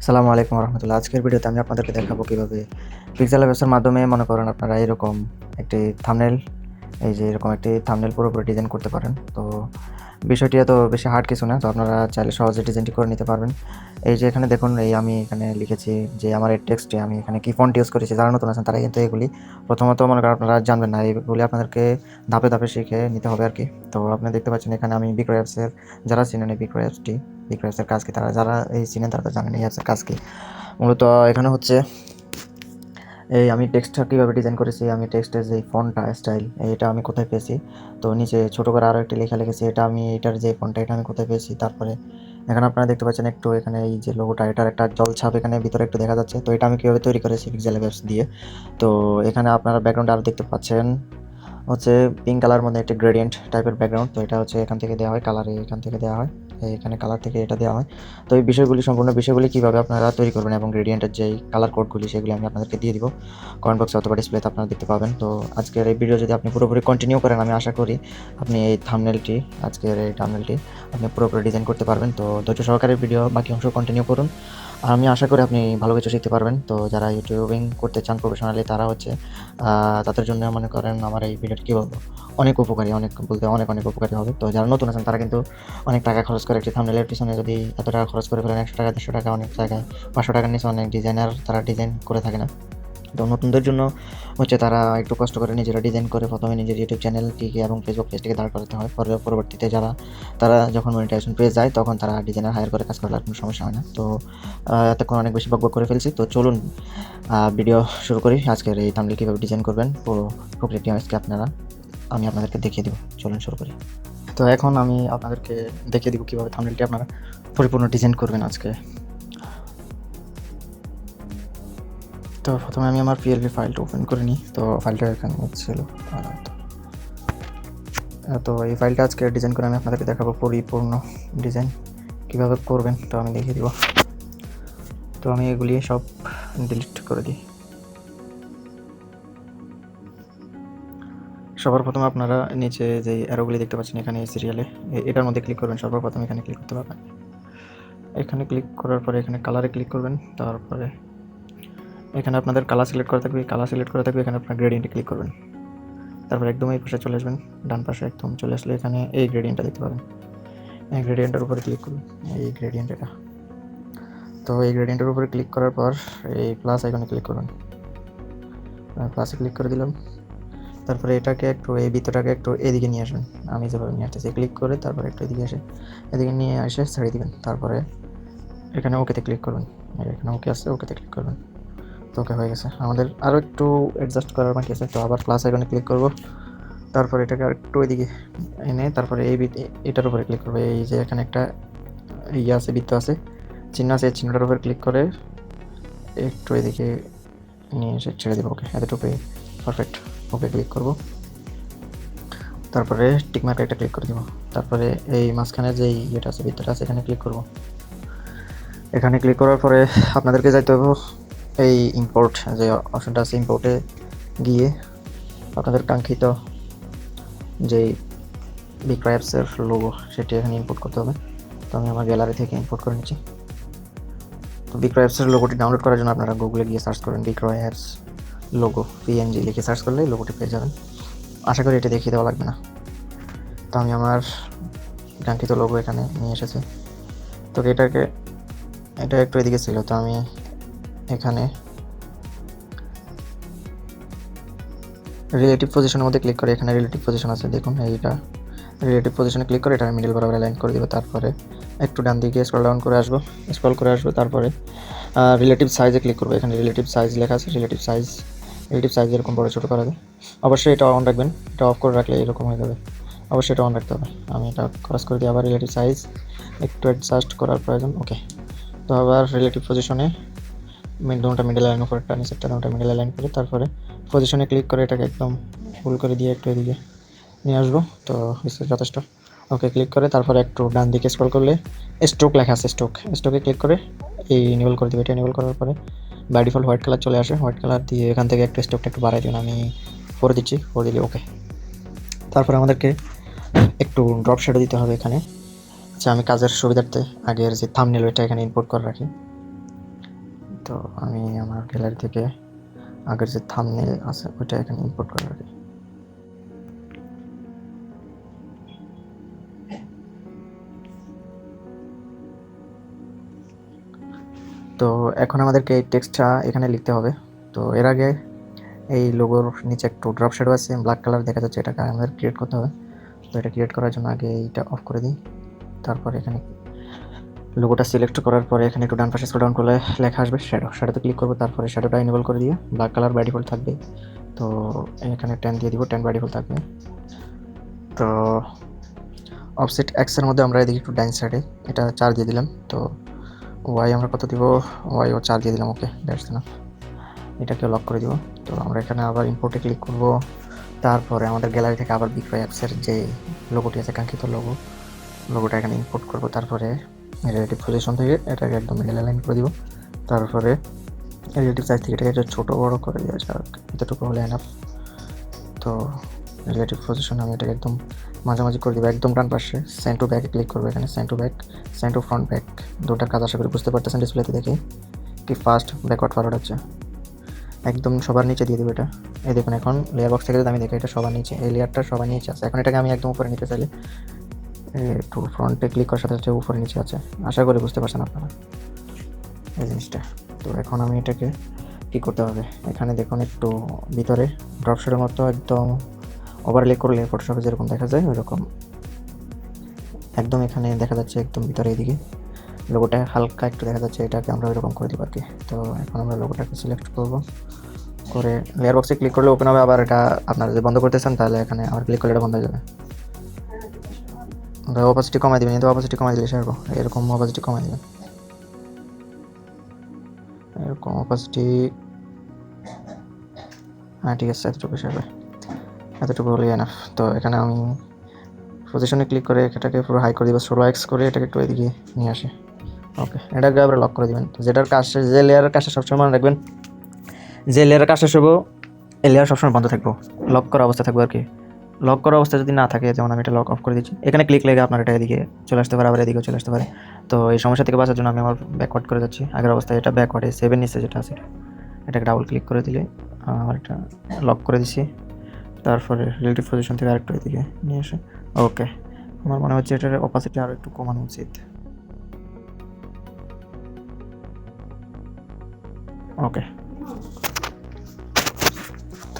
আসসালামু আলাইকুম রহমতুল্লাহ। আজকের ভিডিওতে আমি আপনাদেরকে দেখাবো কীভাবে পিক্সেল অ্যাপসের মাধ্যমে মনে করেন আপনারা এরকম একটি থাম্বনেল, এই যে এরকম একটি থাম্বনেল পুরোপুরি ডিজাইন করতে পারেন। তো বিষয়টি এত বেশি হার্ড কিছু না, তো আপনারা চাইলে সহজে ডিজাইনটি করে নিতে পারবেন। এই যে এখানে দেখুন, আমি এখানে লিখেছি যে আমার এই টেক্সটে আমি এখানে কি ফন্ট ইউজ করেছি। যারা নতুন আছেন তারা কিন্তু এগুলি প্রথমত মনে করেন আপনারা জানবেন না, এগুলি আপনাদেরকে ধাপে ধাপে শিখে নিতে হবে আর কি। তো আপনি দেখতে পাচ্ছেন এখানে আমি বিক্রয় অ্যাপসের, যারা চিনেন এই বিক্রয় অ্যাপসের কাজ কি, তারা যারা এই চিনেন তারা তো জানেন এই অ্যাপসের কাজ কি। মূলত এখানে হচ্ছে এই আমি টেক্সটটা কীভাবে ডিজাইন করেছি, আমি টেক্সটের যে ফন্টটা স্টাইল এটা আমি কোথায় পেয়েছি। তো নিচে ছোটো করে আরও একটি লেখা লিখেছি, এটা আমি এটার যে ফন্টটা এটা আমি কোথায় পেয়েছি। তারপরে এখানে আপনারা দেখতে পাচ্ছেন একটু এখানে এই যে লোগোটা, এটার একটা জলছাপ এখানে ভিতরে একটু দেখা যাচ্ছে। তো এটা আমি কীভাবে তৈরি করেছি পিক্সেল অ্যাপস দিয়ে। তো এখানে আপনারা ব্যাকগ্রাউন্ডে আরও দেখতে পাচ্ছেন হচ্ছে পিঙ্ক কালার মধ্যে একটি গ্রেডিয়েন্ট টাইপের ব্যাকগ্রাউন্ড। তো এটা হচ্ছে এখান থেকে দেওয়া হয়, কালারে এখান থেকে দেওয়া হয়, এখানে কালার থেকে এটা দেওয়া হয়। তো এই বিষয়গুলি, সম্পূর্ণ বিষয়গুলি কীভাবে আপনারা তৈরি করবেন এবং গ্রেডিয়েন্টের যেই কালার কোডগুলি সেগুলি আমি আপনাদেরকে দিয়ে দিব কমেন্ট বক্সে অথবা ডিসপ্লেতে আপনারা দেখতে পাবেন। তো আজকের এই ভিডিও যদি আপনি পুরোপুরি কন্টিনিউ করেন, আমি আশা করি আপনি এই থাম্বনেলটি, আজকের এই থাম্বনেলটি আপনি পুরোপুরি ডিজাইন করতে পারবেন। তো ধৈর্য সহকারে ভিডিও বাকি অংশ কন্টিনিউ করুন, আর আমি আশা করি আপনি ভালো কিছু শিখতে পারবেন। তো যারা ইউটিউবিং করতে চান প্রফেশনালি, তারা হচ্ছে তাদের জন্য মনে করেন আমার এই ভিডিওটি কী বলবো, অনেক উপকারী, অনেক বলতে অনেক উপকারী হবে। তো যারা নতুন আছেন তারা কিন্তু অনেক টাকা খরচ করে একটি থাম্বনেলের পিছনে যদি এত টাকা খরচ করে ফেলেন, 100 টাকা 150 টাকা, অনেক জায়গায় 500 টাকার নিচে অনেক ডিজাইনার তারা ডিজাইন করে থাকে না। তো নতুনদের জন্য হচ্ছে তারা একটু কষ্ট করে নিজেরা ডিজাইন করে প্রথমে নিজের ইউটিউব চ্যানেলটিকে এবং ফেসবুক পেজটিকে দাঁড় করাতে হয়। পরবর্তীতে তারা যখন মনিটাইজেশন পেয়ে যায় তখন তারা ডিজাইনার হায়ার করে কাজ করলে আর কোনো সমস্যা হয় না। তো এতক্ষণ অনেক বেশি বকবক করে ফেলছি, তো চলুন ভিডিও শুরু করি। আজকের এই থাম্বনেল কীভাবে ডিজাইন করবেন পুরো প্রক্রিয়াটি আজকে আমি আপনাদেরকে দেখিয়ে দিব। চলুন শুরু করি। তো এখন আমি আপনাদেরকে দেখিয়ে দিব কীভাবে থাম্বনেলটি আপনারা পরিপূর্ণ ডিজাইন করবেন আজকে। তো প্রথমে আমি আমার পিএলপি ফাইলটা ওপেন করে নিই। তো ফাইলটা এখানে ছিল। তো এই ফাইলটা আজকে ডিজাইন করে আমি আপনাদেরকে দেখাবো পরিপূর্ণ ডিজাইন কীভাবে করবেন। তো আমি দেখিয়ে দিব। তো আমি এগুলি সব ডিলিট করে দিই। সবার প্রথমে আপনারা নিচে যে অ্যারোগুলি দেখতে পাচ্ছেন এখানে এই সিরিয়ালে, এটার মধ্যে ক্লিক করবেন। সর্বপ্রথম এখানে ক্লিক করতে পারবেন। এখানে ক্লিক করার পরে এখানে কালারে ক্লিক করবেন। তারপরে এখানে আপনাদের কালার সিলেক্ট করা থাকবে, এখানে আপনার গ্রেডিয়েন্টে ক্লিক করবেন। তারপর একদম এই পাশে চলে আসবেন, ডান পাশে একদম চলে আসলে এখানে এই গ্রেডিয়েন্টটা দেখতে পাবেন। এই গ্রেডিয়েন্টের উপরে ক্লিক করুন, এই গ্রেডিয়েন্ট এটা। তো এই গ্রেডিয়েন্টের উপরে ক্লিক করার পর এই প্লাস আইকনে ক্লিক করুন। প্লাসে ক্লিক করে দিলাম। তারপরে এটাকে একটু, এই বৃত্তটাকে একটু এদিকে নিয়ে আসবেন। আমি যেভাবে নিয়ে আসতেছি, ক্লিক করে তারপরে একটু এদিকে নিয়ে এসে ছেড়ে দিবেন। তারপরে এখানে ওকেতে ক্লিক করবেন। এখানে ওকে আসছে, ওকেতে ক্লিক করবেন। তো ওকে হয়ে গেছে। আমাদের আরও একটু অ্যাডজাস্ট করার বাকি আছে। তো আবার প্লাস আইকনে ক্লিক করব। তারপর এটাকে আরেকটু এদিকে এনে তারপরে এটার উপরে ক্লিক করবে। এই যে এখানে একটা আছে, বৃত্ত আছে, চিহ্ন আছে, এই চিহ্নটার উপরে ক্লিক করে একটু এদিকে নিয়ে এসে ছেড়ে দেবো। ওকে, এতটুকুই পারফেক্ট। ওকে ক্লিক করব। তারপরে টিক মার্কে একটা ক্লিক করে দেবো। তারপরে এই মাঝখানে যে ইয়েটা আছে, বৃত্তটা আছে, এখানে ক্লিক করব। এখানে ক্লিক করার পরে আপনাদেরকে যাইতে হবে এই ইম্পোর্ট যে অপশনটা আছে, ইম্পোর্টে গিয়ে আপনাদের কাঙ্ক্ষিত যেই বিক্রয় অ্যাপসের লোগো সেটি এখানে ইম্পোর্ট করতে হবে। তো আমি আমার গ্যালারি থেকে ইম্পোর্ট করে নিচ্ছি। তো বিক্রয় অ্যাপসের লোগোটি ডাউনলোড করার জন্য আপনারা গুগলে গিয়ে সার্চ করেন বিক্রয় অ্যাপস লোগো, পিএনজি লিখে সার্চ করলে লোগোটি পেয়ে যাবেন। আশা করি এটা দেখিয়ে দেওয়া লাগবে না। তো আমি আমার কাঙ্ক্ষিত লোগো এখানে নিয়ে এসেছি। তো এটা একটু এদিকে ছিল, তো আমি এখানে রিলেটিভ পজিশনের মধ্যে ক্লিক করে, এখানে রিলেটিভ পজিশন আছে দেখুন, এইটা রিলেটিভ পজিশনে ক্লিক করে এটা মিডল বরাবর অ্যালাইন করে দেবো। তারপরে একটু ডান দিকে স্ক্রল করে আসবো। তারপরে রিলেটিভ সাইজে ক্লিক করবো। এখানে রিলেটিভ সাইজ লেখা আছে, রিলেটিভ সাইজ এরকম বড় ছোটো করা যায়। অবশ্যই এটা অন রাখবেন, এটা অফ করে রাখলে এরকম হয়ে যাবে। অবশ্যই এটা অন রাখতে হবে। আমি এটা ক্রস করে দিই। আবার রিলেটিভ সাইজ একটু অ্যাডজাস্ট করার প্রয়োজন। ওকে, তো আবার রিলেটিভ পজিশনে দুটো মিডল লাইন উপরেরটা নিচেরটা দুটো মিডল লাইন করে তারপরে পজিশনে ক্লিক করে এটাকে একদম ফুল করে দিয়ে একটু এদিকে নিয়ে আসবো। তো যথেষ্ট। ওকে ক্লিক করে তারপরে একটু ডান দিকে স্ক্রল করলে স্ট্রোক লেখা আছে, স্ট্রোকে ক্লিক করে এই ইনেবল করে দেবে। এটা ইনেবল করার পরে বাই ডিফল্ট হোয়াইট কালার চলে আসে। হোয়াইট কালার দিয়ে এখান থেকে একটু স্ট্রোকটা একটু বাড়াই দিন। আমি 4 দিচ্ছি, 4 দিলে ওকে। তারপরে আমাদেরকে একটু ড্রপ শ্যাডো দিতে হবে এখানে। আচ্ছা, আমি কাজের সুবিধার্থে আগের যে থাম্বনেল ওইটা এখানে ইম্পোর্ট করে রাখি। তো আমি আমার গ্যালারি থেকে আগের যে থাম্বনেল আছে ওইটা এখানে ইম্পোর্ট করে রাখি। তো এখন আমাদেরকে এই টেক্সটটা এখানে লিখতে হবে। তো এর আগে এই লোগোর নিচে একটু ড্রপ শ্যাডো আছে, ব্ল্যাক কালার দেখা যাচ্ছে, এটাকে আমাদের ক্রিয়েট করতে হবে। তো এটা ক্রিয়েট করার জন্য আগে এইটা অফ করে দিই। তারপর এখানে লোগোটা সিলেক্ট করার পরে এখানে একটু ডান পাশে স্ক্রল ডাউন করলে লেখা আসবে শ্যাডোতে ক্লিক করবো। তারপরে শ্যাডোটা এনেবল করে দিয়ে ব্ল্যাক কালার বাই ডিফল্ট থাকবে। তো এখানে 10 দিয়ে দিব, 10 বাই ডিফল্ট থাকবে। তো অফসেট এক্সের মধ্যে আমরা এদিকে একটু ডাইন সাইডে এটা 4 দিয়ে দিলাম। তো ওয়াই আমরা কত দিব, ওয়াই ও 4 দিয়ে দিলাম। ওকে, দ্যাটস এনাফ। এটাকে লক করে দিব। তো আমরা এখানে আবার ইম্পোর্টে ক্লিক করব। তারপরে আমাদের গ্যালারি থেকে আবার বিক্রয় অ্যাপসের যে লোগোটি আছে, কাঙ্ক্ষিত লোগোটা এখানে ইম্পোর্ট করব। তারপরে রিলেটিভ পজিশন থেকে এটাকে একদম মিডল লাইন করে দিব। তারপরে রিলেটিভ সাইজ থেকে এটাকে ছোট বড় করে দেওয়া যাক, এতটুকু হলে এনাফ। তো রিলেটিভ পজিশন আমি এটাকে একদম মাঝামাঝি করে দিব। একদম ডান পাশে সেন্ড টু ব্যাকে ক্লিক করবো। এখানে send to back, send to front back দুটার কাজ আশা করি বুঝতে পারতেছেন ডিসপ্লেতে দেখে কি ফাস্ট ব্যাকওয়ার্ড ফরওয়ার্ড হচ্ছে। একদম সবার নিচে দিয়ে দেবো এটা। এই দেখুন এখন লেয়ার বক্স থেকে যদি আমি দেখি এটা সবার নিচে, এই লেয়ারটা সবার নিচে আছে। এখন এটাকে আমি একদম উপরে নিতে চাইলে একটু ফ্রন্টে ক্লিক করার সাথে সাথে উপরে নিচে আছে। আশা করি বুঝতে পারছেন আপনারা এই জিনিসটা। তো এখন আমি এটাকে কী করতে হবে, এখানে দেখুন একটু ভিতরে ড্রপ শেডের মতো একদম ওভারলে করলে ফটোশপে যেরকম দেখা যায় ওইরকম একদম এখানে দেখা যাচ্ছে একদম ভিতরে এদিকে লোগোটা হালকা একটু দেখা যাচ্ছে, এটাকে আমরা ওইরকম করে দেবো আর কি। তো এখন আমরা লোগোটাকে সিলেক্ট করব, করে লেয়ার বক্সে ক্লিক করলে ওপেন হবে। আবার এটা আপনারা যদি বন্ধ করতেছেন তাহলে এখানে আবার ক্লিক করলে এটা বন্ধ হয়ে যাবে। অপাসিটি কমাই দেবেন, কিন্তু অপাসিটি কমাই দিলে সেরকম এরকম অপাসিটি কমাই দেবেন, এরকম অপাসিটি। হ্যাঁ ঠিক আছে, এতটুকু সেরবে, এতটুকু হলেই এনাফ। তো এখানে আমি পজিশনে ক্লিক করে এটাকে পুরো হাই করে দিব, স্লো এক্স করে এটাকে একটু এদিকে নিয়ে আসে। ওকে, এটাকে আবার লক করে দেবেন। তো যেটার কাজ, যে লেয়ারের কাজটা সবসময় মনে রাখবেন, যে লেয়ারের কাজটা শুভ এই লেয়ার সবসময় বন্ধ থাকবো, লক করা অবস্থা থাকবে আর কি। লক করা অবস্থা যদি না থাকে, যেমন আমি এটা লক অফ করে দিচ্ছি, এখানে ক্লিক লেগে আপনার এটা এদিকে চলে আসতে পারে, আবার এদিকেও চলে আসতে পারে। তো এই সমস্যা থেকে বাঁচার জন্য আমি আমার ব্যাকওয়ার্ড করে যাচ্ছি। আগের অবস্থায় এটা ব্যাকওয়ার্ডে 7 নিচে যেটা আছে এটাকে ডাবল ক্লিক করে দিলে আমার এটা লক করে দিচ্ছি। তারপরে রিলেটিভ পজিশন থেকে আরেকটু এদিকে নিয়ে আসে। ওকে, আমার মনে হচ্ছে এটার অপাসিটি আরও একটু কমানো উচিত। ওকে,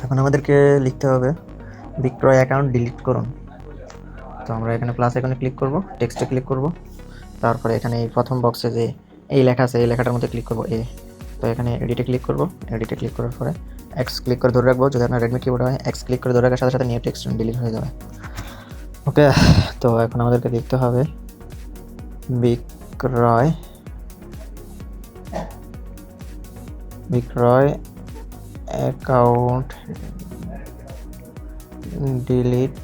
এখন আমাদেরকে লিখতে হবে বিক্রয় অ্যাকাউন্ট ডিলিট করুন। তো আমরা এখানে প্লাস আইকনে ক্লিক করব, টেক্সটে ক্লিক করব। তারপরে এখানে এই প্রথম বক্সে যে এই লেখা আছে এই লেখাটার মধ্যে ক্লিক করব এ। তো এখানে এডিটে ক্লিক করব, এডিটে ক্লিক করার পরে এক্স ক্লিক করে ধরে রাখবো। যদি আপনার রেডমি কিবোর্ড হয় এক্স ক্লিক করে ধরে রাখার সাথে সাথে নিয়ে টেক্সট ডিলিট হয়ে যাবে। ওকে, তো এখন আমাদেরকে লিখতে হবে বিক্রয় অ্যাকাউন্ট ডিলিট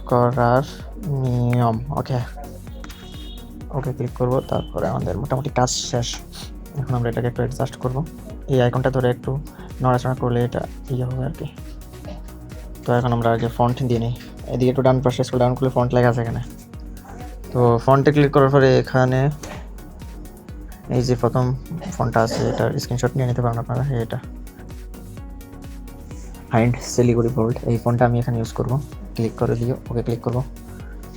করার নিয়ম। ওকে, ওকে ক্লিক করব। তারপরে আমাদের মোটামুটি কাজ শেষ। এখন আমরা এটাকে একটু অ্যাডজাস্ট করব, এই আইকনটা ধরে একটু নড়াচড়া করলে এটা ইয়ে হবে আর কি। তো এখন আমরা আগে ফন্ট দিয়ে নিই, এদিকে একটু ডান পাশে স্ক্রল ডাউন করলে ফন্ট লেখা আছে এখানে। তো ফন্টে ক্লিক করার পরে এখানে এই যে প্রথম ফন্টটা আছে এটার স্ক্রিনশট নিয়ে নিতে পারেন আপনারা। এটা হাইন্ড শিলিগুড়ি বোল্ড, এই ফন্টটা আমি এখানে ইউজ করব। ক্লিক করে দিও, ওকে ক্লিক করব।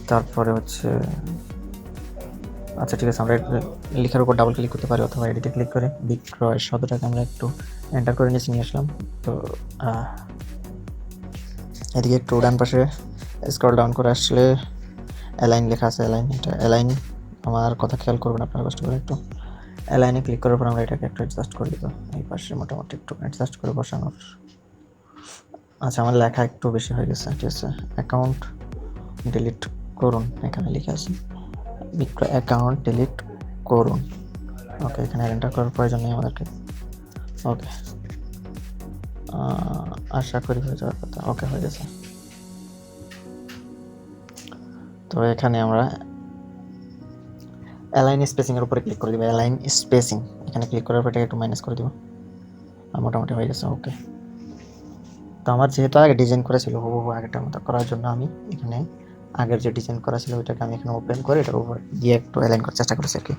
তারপরে হচ্ছে আচ্ছা ঠিক আছে, আমরা লেখার উপর ডাবল ক্লিক করতে পারি অথবা এডিটে ক্লিক করে বিক্রয় শব্দটাকে আমরা একটু এন্টার করে নিয়ে আসলাম। তো এদিকে একটু ডান পাশে স্ক্রল ডাউন করে আসলে অ্যালাইন লেখা আছে, অ্যালাইন, এটা অ্যালাইন। আমার কথা খেয়াল করবেন আপনারা কষ্ট করে, একটু অ্যালাইনে ক্লিক করার পর আমরা এটাকে একটু অ্যাডজাস্ট করে দিব, এই পাশে মোটামুটি একটু অ্যাডজাস্ট করে বসানোর। আচ্ছা, আমার লেখা একটু বেশি হয়ে গেছে, ঠিক আছে। অ্যাকাউন্ট ডিলিট করুন, এখানে লিখে আছে বিক্রয় অ্যাকাউন্ট ডিলিট করুন। ওকে, এখানে এন্টার করার প্রয়োজন নেই আমাদেরকে। ওকে, আশা করি হয়ে যাওয়ার কথা। ওকে, হয়ে গেছে। তো এখানে আমরা অ্যালাইন স্পেসিংয়ের উপরে ক্লিক করে দেবো, অ্যালাইন স্পেসিং, এখানে ক্লিক করার পর এটাকে একটু মাইনাস করে দেবো, আর মোটামুটি হয়ে গেছে। ওকে, তো আমার যেহেতু আগে ডিজাইন করা ছিল হুবহু আগেটার মতো করার জন্য আমি এখানে আগের যে ডিজাইন করা ছিল ওইটাকে আমি এখানে ওপেন করে এটার উপর দিয়ে একটু অ্যালাইন করার চেষ্টা করেছি আর কি।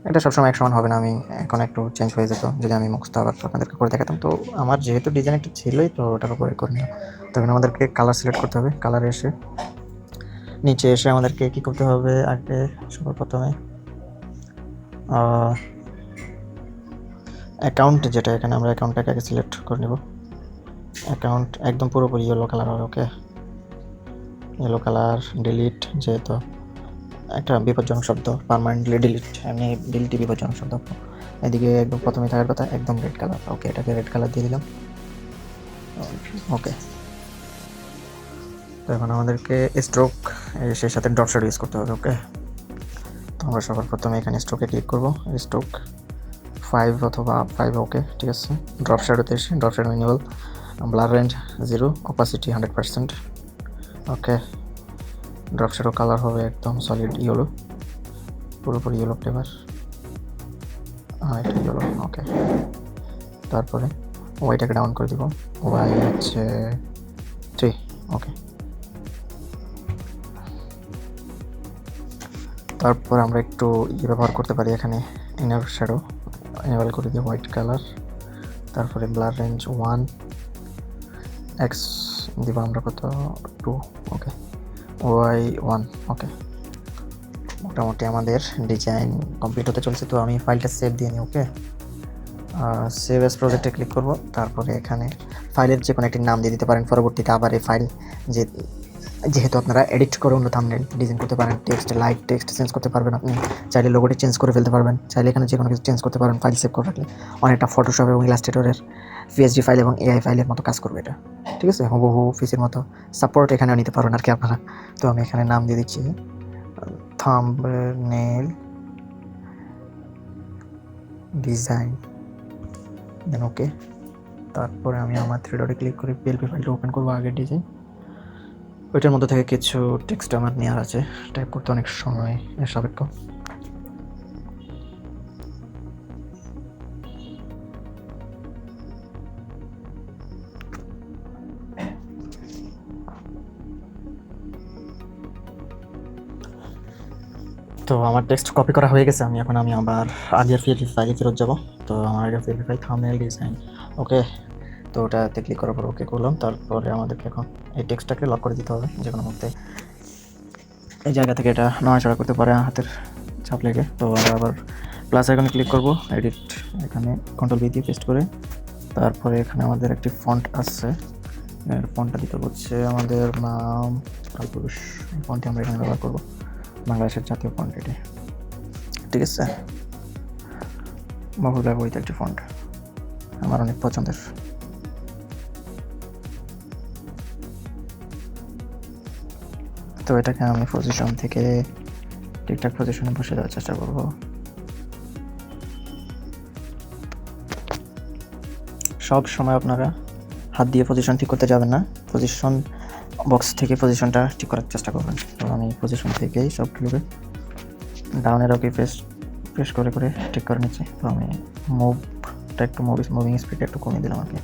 এটা সবসময় এক সমান হবে না, আমি এখন একটু চেঞ্জ হয়ে যেত যদি আমি মুখস্থ আবার আপনাদেরকে করে দেখাতাম। তো আমার যেহেতু ডিজাইন একটা ছিলই, তো ওটার উপরে করে নিলাম। তো এখানে আমাদেরকে কালার সিলেক্ট করতে হবে। কালারে এসে নিচে এসে আমাদেরকে কী করতে হবে, আগে সবার প্রথমে অ্যাকাউন্ট, যেটা এখানে আমরা অ্যাকাউন্টটাকে আগে সিলেক্ট করে নেব। অ্যাকাউন্ট একদম পুরোপুরি ইয়েলো কালার হবে। ওকে, ইয়েলো কালার ডিলিট, যেহেতু একটা বিপজ্জনক শব্দ, পারমানেন্টলি ডিলিট, এমনি ডিলিটই বিপজ্জনক শব্দ। এদিকে একদম প্রথমে থাকার কথা একদম রেড কালার। ওকে, এটাকে রেড কালার দিয়ে দিলাম। ওকে, তো এখন আমাদেরকে স্ট্রোক সেই সাথে ড্রপ শ্যাডো ইউজ করতে হবে। ওকে, তো আমরা সবার প্রথমে এখানে স্ট্রোকে ক্লিক করবো, স্ট্রোক 5 অথবা 5। ওকে, ঠিক আছে। ড্রপ শ্যাডোতে এসে drop shadow enable, blur range 0, opacity 100%। ওকে, ড্রপ শ্যাডো কালার হবে একদম সলিড ইয়েলো, পুরোপুরি ইয়েলো ফ্লেভার। এটা ইয়েলো। ওকে, তারপরে ওয়াইটাকে ডাউন করে দিব, ওয়াই হচ্ছে 3। ওকে, তারপর আমরা একটু ব্যবহার করতে পারি এখানে ইনার শ্যাডো এনেবল করে দিই, হোয়াইট কালার। তারপরে ব্লার রেঞ্জ 1, এক্স দিব আমরা কত 2। ওকে, ওয়াই 1। ওকে, মোটামুটি আমাদের ডিজাইন কমপ্লিট হতে চলছে। তো আমি ফাইলটা সেভ দিয়ে নিই। ওকে, সেভ এস প্রজেক্টে ক্লিক করব। তারপরে এখানে ফাইলের যে কোনো একটি নাম দিয়ে দিতে পারেন। পরবর্তীতে আবার এই ফাইল যেহেতু আপনারা এডিট করে অন্য থাম্বনেল ডিজাইন করতে পারেন, টেক্সট লাইট টেক্সট চেঞ্জ করতে পারবেন, আপনি চাইলে লোগোটি চেঞ্জ করে ফেলতে পারবেন, চাইলে এখানে যে কোনো কিছু চেঞ্জ করতে পারবেন। ফাইল সেভ করে রাখলে অনেকটা ফটোশপ এবং ইলাস্ট্রেটরের পিএসডি ফাইল এবং এআই ফাইলের মতো কাজ করবে এটা। ঠিক আছে, হুবহু অফিসের মতো সাপোর্ট এখানেও নিতে পারবেন আর কি আপনারা। তো আমি এখানে নাম দিয়ে দিচ্ছি থাম্বনেল ডিজাইন, দেন ওকে। তারপরে আমি আমার 3 ডটে ক্লিক করে পিএলপি ফাইলটা ওপেন করবো, আগের ডিজাইন। ওইটার মধ্যে থেকে কিছু টেক্সট আমার নেওয়ার আছে, টাইপ করতে অনেক সময় সাপেক্ষ। তো আমার টেক্সট কপি করা হয়ে গেছে। আমি আবার আগের পিএলপি ফাইলে ফেরত যাব। তো আমার আগের পিএলপি ফাইল থাম্বনেল ডিজাইন। ওকে, তো ওটাতে ক্লিক করার পর ওকে করলাম। তারপরে আমাদেরকে এখন এই টেক্সটটাকে লক করে দিতে হবে যে কোনো মুহূর্তে এই জায়গা থেকে এটা নড়াচড়া করতে পারে হাতের চাপ লেগে। তো আমরা আবার প্লাস আইকনে ক্লিক করব, এডিট, এখানে কন্ট্রোল বি দিয়ে পেস্ট করে তারপরে এখানে আমাদের একটি ফন্ট আছে, ফন্টটা দিতে হচ্ছে আমাদের নাম কালপুরুষ। এই ফন্টটি আমরা এখানে ব্যবহার করব, বাংলাদেশের জাতীয় ফন্ট এটি। ঠিক আছে, বহুল ব্যবহৃত একটি ফন্ট, আমার অনেক পছন্দের। তো এটাকে আমি পজিশন থেকে ঠিকঠাক পজিশনে বসে দেওয়ার চেষ্টা করব। সব সময় আপনারা হাত দিয়ে পজিশন ঠিক করতে যাবেন না, পজিশন বক্স থেকে পজিশনটা ঠিক করার চেষ্টা করবেন। তো আমি পজিশন থেকেই সবগুলোকে ডাউনের ওকে প্রেস করে করে ঠিক করে নিচ্ছি। তো আমি মুভটা একটু মুভিং স্পিডটা একটু কমিয়ে দিলাম আর কি।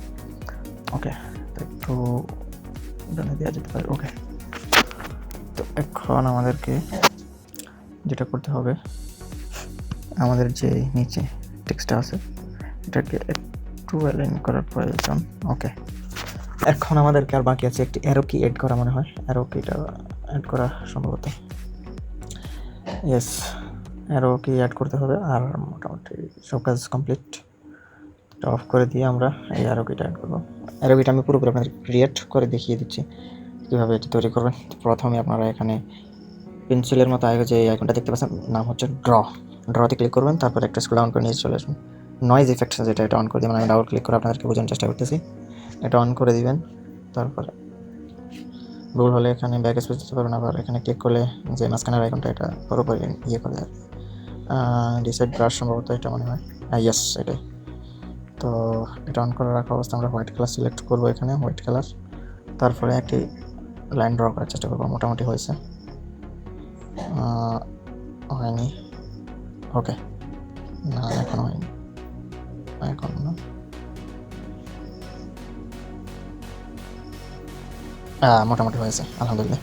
ওকে, তো একটু ডানে দেওয়া যেতে পারে। ওকে, তো এখন আমাদেরকে যেটা করতে হবে, আমাদের যে নিচে টেক্সটটা আছে এটাকে একটু অ্যালাইন করার প্রয়োজন। ওকে, এখন আমাদেরকে আর বাকি আছে একটি অ্যারো কি অ্যাড করা, মনে হয় অ্যারো কিটা অ্যাড করা সম্ভবত। ইয়েস, অ্যারো কি অ্যাড করতে হবে। আর মোটামুটি সব কাজ কমপ্লিট। অফ করে দিয়ে আমরা এই অ্যারো কিটা অ্যাড করবো। অ্যারো কিটা আমি পুরোপুরি আপনাদের ক্রিয়েট করে দেখিয়ে দিচ্ছি কীভাবে এটি তৈরি করবেন। প্রথমে আপনারা এখানে পেন্সিলের মতো আগে যে আইকনটা দেখতে পাচ্ছেন, নাম হচ্ছে ড্রতে ক্লিক করবেন। তারপর একটা স্ক্রল ডাউন করে নিয়ে চলে আসবেন, নয়েজ ইফেক্ট যেটা, এটা অন করে দিবেন। আমি ডাবল ক্লিক করে আপনাদেরকে বোঝানোর চেষ্টা করতেছি, এটা অন করে দিবেন। তারপরে ভুল হলে এখানে ব্যাক স্পেস দিতে পারবেন। আবার এখানে ক্লিক করলে যে মাঝখানের আইকনটা, এটা পুরোপুরি ইয়ে করে দেয়, ডিসাইড ব্রাশ সম্ভবত এটা মনে হয়। ইয়েস, এটাই। তো এটা অন করে রাখা অবস্থা আমরা হোয়াইট কালার সিলেক্ট করবো, এখানে হোয়াইট কালার। তারপরে একটি লাইন ড্র করার চেষ্টা করবো, মোটামুটি হয়েছে, হয়নি। ওকে, না এখন হয়নি, এখন না, মোটামুটি হয়েছে আলহামদুলিল্লাহ।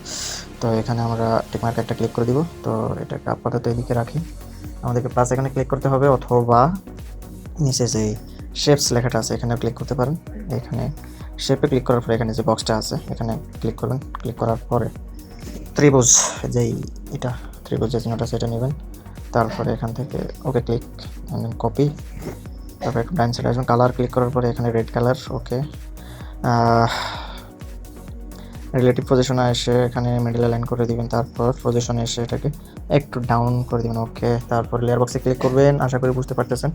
তো এখানে আমরা টিকমার্ক একটা ক্লিক করে দিব। তো এটাকে আপাতত এদিকে রাখি। আমাদেরকে প্লাস এখানে ক্লিক করতে হবে, অথবা নিচে যে শেপস লেখাটা আছে এখানে ক্লিক করতে পারেন। এখানে শেপে ক্লিক করার পরে এখানে যে বক্সটা আছে এখানে ক্লিক করবেন। ক্লিক করার পরে ত্রিভুজ, যেই এটা ত্রিভুজ যে চিহ্নটা সেটা নেবেন। তারপরে এখান থেকে ওকে ক্লিক, কপি, তারপরে একটু ডান সাইডে আসবেন, কালার ক্লিক করার পরে এখানে রেড কালার, ওকে। রিলেটিভ পজিশনে এসে এখানে মিডল লাইন করে দিবেন, তারপর পজিশনে এসে এটাকে একটু ডাউন করে দিবেন, ওকে। তারপর লেয়ার বক্সে ক্লিক করবেন, আশা করি বুঝতে পারতেছেন।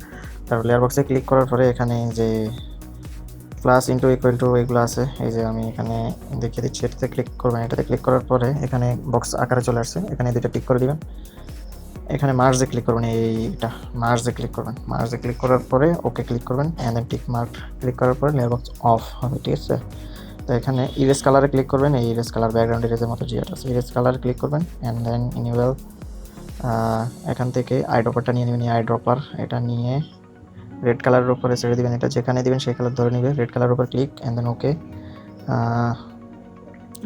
তারপর লেয়ার বক্সে ক্লিক করার পরে এখানে যে প্লাস ইন্টু ইকুয়াল টু এগুলো আছে, এই যে আমি এখানে দেখিয়ে দিচ্ছি, এটাতে ক্লিক করবেন। এটাতে ক্লিক করার পরে এখানে বক্স আকারে চলে আসছে, এখানে দুইটা টিক করে দিবেন। এখানে মার্জে ক্লিক করবেন, এইটা মার্জে ক্লিক করবেন। মার্জে ক্লিক করার পরে ওকে ক্লিক করবেন, and then tick mark click করার পরে লেয়ার বক্স অফ হবে, ঠিক আছে। তো এখানে ইরেজ কালারে ক্লিক করবেন, এই ইরেজ কালার ব্যাকগ্রাউন্ড ইরেজের মতো যেটা আছে ইরেজ কালারে ক্লিক করবেন, অ্যান্ড দেন ইনিউয়াল এখান থেকে আই ড্রপারটা নিয়ে নেবেন। আই ড্রপার এটা নিয়ে রেড কালারের উপরে ছেড়ে দেবেন, এটা যেখানে দেবেন সেই কালার ধরে নেবে। রেড কালারের উপর ক্লিক, অ্যান্ড দেন ওকে।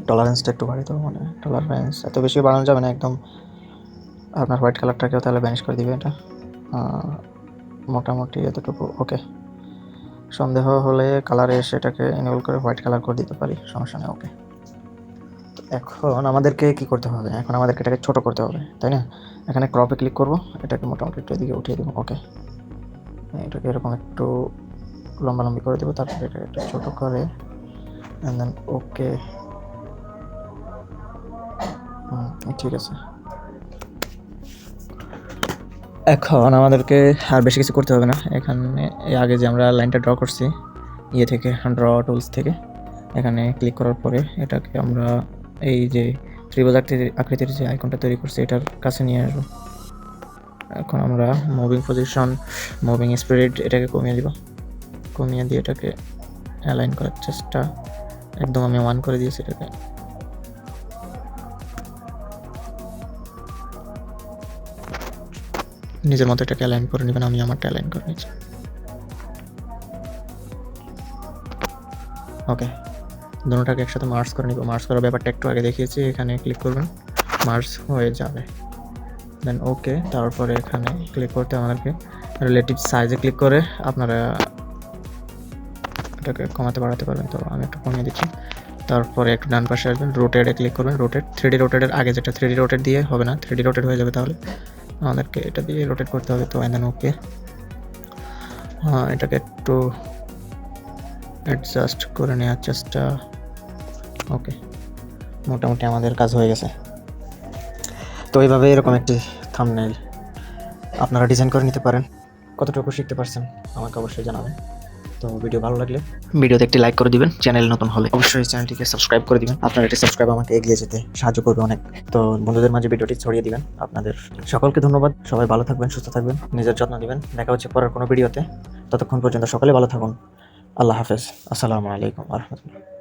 টলারেন্সটা একটু বাড়িয়ে দেবো, মানে টলারেন্স এত বেশি বাড়ানো যাবে না, একদম আপনার হোয়াইট কালারটাকেও তাহলে ব্যানিশ করে দিবে এটা, মোটামুটি এতটুকু, ওকে। সন্দেহ হলে কালারে এসে এটাকে এনেবল করে হোয়াইট কালার করে দিতে পারি, সমস্যা নেই, ওকে। তো এখন আমাদেরকে কি করতে হবে, এখন আমাদেরকে এটাকে ছোটো করতে হবে, তাই না। এখানে ক্রপে ক্লিক করব, এটাকে মোটামুটি একটু এদিকে উঠিয়ে দেবো, ওকে। এটাকে এরকম একটু লম্বালম্বি করে দেবো, তারপরে এটাকে একটু ছোটো করে, অ্যান্ড দেন ওকে, ঠিক আছে। এখন আমাদেরকে আর বেশি কিছু করতে হবে না। এখানে আগে যে আমরা লাইনটা ড্র করছি ইয়ে থেকে, ড্র টুলস থেকে, এখানে ক্লিক করার পরে এটাকে আমরা এই যে ত্রিভুজ আকৃতির যে আইকনটা তৈরি করছি এটার কাছে নিয়ে আসবো। এখন আমরা মুভিং পজিশন, মুভিং স্পিড এটাকে কমিয়ে দিব, কমিয়ে দিয়ে এটাকে অ্যালাইন করার চেষ্টা, একদম আমি 1 করে দিয়েছি এটাকে। নিজের মতো এটাকে অ্যালাইন করে নেবেন, আমি আমারটা অ্যালাইন করে নিচ্ছি, ওকে। দুটোটাকে একসাথে মার্জ করে নিব। মার্জ করার ব্যাপারটা একটু আগে দেখিয়েছি, এখানে ক্লিক করবেন, মার্জ হয়ে যাবে, দেন ওকে। তারপরে এখানে ক্লিক করতে আমাদেরকে রিলেটিভ সাইজে ক্লিক করে আপনারা এটাকে কমাতে বাড়াতে পারবেন, তো আমি একটু কমিয়ে দিচ্ছি। তারপরে একটু ডান পাশে আসবেন, রোটেটে ক্লিক করবেন, রোটেট 3D রোটেটের আগে যেটা 3D রোটেট দিয়ে হবে না, 3D রোটেট হয়ে যাবে, তাহলে আমাদেরকে এটা দিয়ে রোটেট করতে হবে, তো দেন ওকে। এটাকে একটু অ্যাডজাস্ট করে নেওয়ার চেষ্টা, ওকে। মোটামুটি আমাদের কাজ হয়ে গেছে। তো এইভাবে এরকম একটি থাম্বনেইল আপনারা ডিজাইন করে নিতে পারেন। কতটুকু শিখতে পারছেন আমাকে অবশ্যই জানাবেন। তো ভিডিও ভালো লাগলে ভিডিওতে একটি লাইক করে দিবেন, চ্যানেল নতুন হলে অবশ্যই চ্যানেলটিকে সাবস্ক্রাইব করে দিবেন। আপনার একটি সাবস্ক্রাইব আমাকে এগিয়ে যেতে সাহায্য করবে অনেক। তো বন্ধুদের মাঝে ভিডিওটি ছড়িয়ে দিবেন। আপনাদের সকলকে ধন্যবাদ। সবাই ভালো থাকবেন, সুস্থ থাকবেন, নিজের যত্ন নেবেন। দেখা হচ্ছে পরের কোনো ভিডিওতে। ততক্ষণ পর্যন্ত সকলে ভালো থাকুন। আল্লাহ হাফেজ। আসসালামু আলাইকুম ওয়া রাহমাতুল্লাহ।